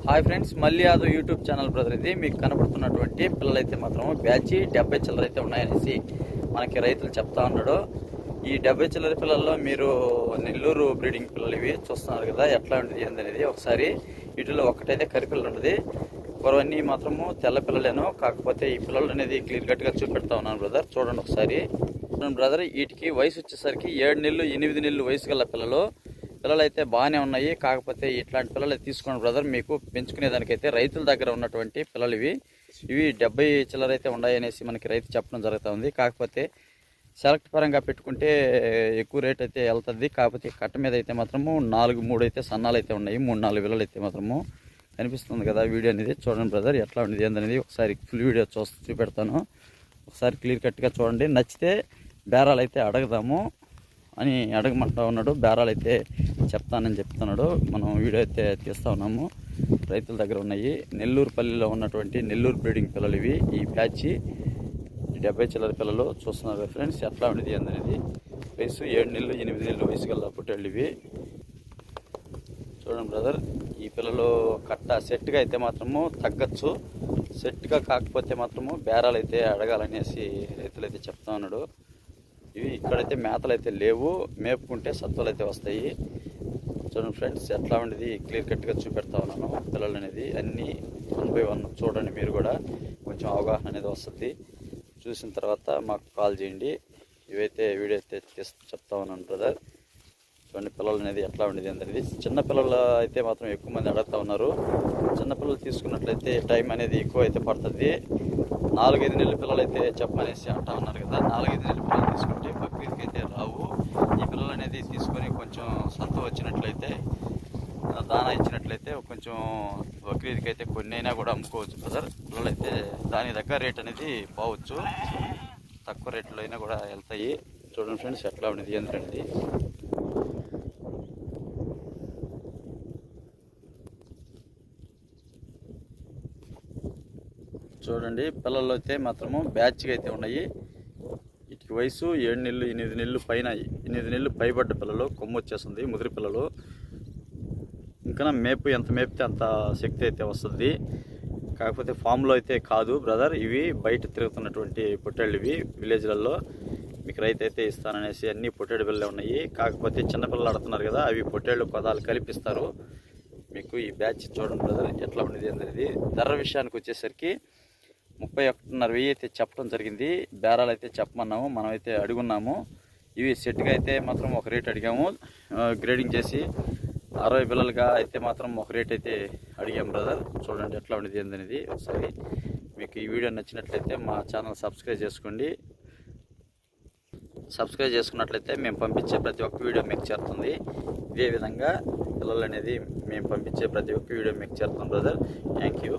Hi friends, మళ్ళీ Yadav YouTube channel brother. ఇది మీకు కనబడుతున్నటువంటి పిల్లలైతే మాత్రం బ్యాచ్ 70 చిల్లర అయితే ఉన్నాయనేసి మనకి రైతులు చెప్తా ఉన్నాడు. ఈ 70 చిల్లర పిల్లల్లో మీరు నెల్లూరు బ్రీడింగ్ పిల్లలు ఇవి చూస్తున్నారు కదా, ఎట్లా ఉంటుంది ఏందనేది. ఒకసారి వీటిలో ఒకటైతే కరిపిల్లలు ఉంటుంది, పొరవన్నీ మాత్రము తెల్ల పిల్లలేను. కాకపోతే ఈ పిల్లలు అనేది క్లియర్ కట్గా చూపెడతా ఉన్నాను బ్రదర్. చూడండి ఒకసారి బ్రదర్. వీటికి వయసు వచ్చేసరికి 7 నెలలు 8 నెలలు వయసు గల పిల్లలు అయితే బాగానే ఉన్నాయి. కాకపోతే ఇట్లాంటి పిల్లలు తీసుకోండి బ్రదర్, మీకు పెంచుకునేదానికైతే రైతుల దగ్గర ఉన్నటువంటి పిల్లలు ఇవి 70 చిల్లర అయితే ఉన్నాయనేసి మనకి రైతు చెప్పడం జరుగుతూ ఉంది. కాకపోతే సెలెక్ట్ పరంగా పెట్టుకుంటే ఎక్కువ రేట్ అయితే వెళ్తుంది. కాకపోతే కట్ట మీద అయితే మాత్రము 4-3 అయితే సన్నాలు అయితే ఉన్నాయి, 3-4 పిల్లలు అయితే మాత్రము కనిపిస్తుంది కదా వీడియో అనేది. చూడండి బ్రదర్ ఎట్లా ఉండేది ఏందనేది. ఒకసారి ఫుల్ వీడియో చూపెడతాను, ఒకసారి క్లియర్ కట్గా చూడండి. నచ్చితే బేరాలు అయితే అడగదాము అని అడగమంటా ఉన్నాడు. బేరాలు అయితే చెప్తానని చెప్తున్నాడు. మనం వీడియో అయితే తీస్తూ ఉన్నాము. రైతుల దగ్గర ఉన్నాయి. నెల్లూరు పల్లిలో ఉన్నటువంటి నెల్లూరు బ్రీడింగ్ పిల్లలు ఇవి. ఈ బ్యాచ్ 70 చిల్లర పిల్లలు చూస్తున్నారు ఫ్రెండ్స్. ఎట్లా ఉండేది ఏందనేది. వయసు 7 నెలలు 8 నెలలు వయసు గల పుట్టేళ్ళు ఇవి. చూడండి బ్రదర్, ఈ పిల్లలు కట్ట సెట్గా అయితే మాత్రము తగ్గచ్చు. సెట్గా కాకపోతే మాత్రము బేరాలు అయితే అడగాలనేసి రైతులు అయితే చెప్తా ఉన్నాడు. ఇవి ఇక్కడైతే మేతలు అయితే లేవు, మేపుకుంటే సత్తులు అయితే వస్తాయి. చూడండి ఫ్రెండ్స్ ఎట్లా ఉండేది క్లియర్ కట్గా చూపెడతా ఉన్నాను. పిల్లలు అనేది అన్నీ 1 by 1 చూడండి, మీరు కూడా కొంచెం అవగాహన అనేది వస్తుంది. చూసిన తర్వాత మాకు కాల్ చేయండి. ఇవైతే వీడియో అయితే చెప్తా ఉన్నాను బ్రదర్. చూడండి పిల్లలు అనేది ఎట్లా ఉండేది అనేది. చిన్న పిల్లలు అయితే మాత్రం ఎక్కువ మంది అడుగుతూ ఉన్నారు. చిన్నపిల్లలు తీసుకున్నట్లయితే టైం అనేది ఎక్కువ అయితే పడుతుంది. 4-5 నెలల పిల్లలు అయితే చెప్పనేసి అంటా ఉన్నారు కదా. 4-5 నెలల పిల్లలు తీసుకుంటే బక్రీద్కి అయితే రావు. ఈ పిల్లలు అనేది తీసుకొని కొంచెం సత్తు వచ్చినట్లయితే, దానా ఇచ్చినట్లయితే కొంచెం బక్రీద్కి అయితే కొన్ని అయినా కూడా అమ్ముకోవచ్చు బ్రదర్. పిల్లలు అయితే దాని దగ్గర రేట్ అనేది పోవచ్చు, తక్కువ రేట్లో అయినా కూడా వెళ్తాయి. చూడండి ఫ్రెండ్స్ ఎట్లా ఉండేది ఏంటంటే. చూడండి పిల్లలు అయితే మాత్రము బ్యాచ్గా అయితే ఉన్నాయి. వీటికి వయసు 7 నెలలు 8 నెలలు పైన, 8 నెలలు పైబడ్డ పిల్లలు. కొమ్ము వచ్చేస్తుంది, ముదిరి పిల్లలు. ఇంకా మేపు ఎంత మేపితే అంత శక్తి అయితే వస్తుంది. కాకపోతే ఫామ్లో అయితే కాదు బ్రదర్, ఇవి బయట తిరుగుతున్నటువంటి పొట్టేళ్ళు ఇవి. విలేజ్లలో మీకు రైతు అయితే ఇస్తాననేసి అన్ని పొట్టేడు పిల్లలే ఉన్నాయి. కాకపోతే చిన్నపిల్లలు ఆడుతున్నారు కదా, అవి పొట్టేళ్ళు కొదాలు కల్పిస్తారు మీకు. ఈ బ్యాచ్ చూడండి బ్రదర్ ఎట్లా ఉండేది అనేది. ధర విషయానికి వచ్చేసరికి 31,500 అయితే చెప్పడం జరిగింది. బేరాలు అయితే చెప్పమన్నాము, మనం అయితే అడుగున్నాము. ఇవి సెట్గా అయితే మాత్రం ఒక రేట్ అడిగాము, గ్రేడింగ్ చేసి 60 పిల్లలుగా అయితే మాత్రం ఒక రేట్ అయితే అడిగాము బ్రదర్. చూడండి ఎట్లా ఉండేది ఏందనేది. ఒకసారి మీకు ఈ వీడియో నచ్చినట్లయితే మా ఛానల్ సబ్స్క్రైబ్ చేసుకోండి. సబ్స్క్రైబ్ చేసుకున్నట్లయితే మేము పంపించే ప్రతి ఒక్క వీడియో మీకు చేరుతుంది. ఇదే విధంగా పిల్లలు అనేది మేము పంపించే ప్రతి ఒక్క వీడియో మీకు చేరుతుంది బ్రదర్. Thank you.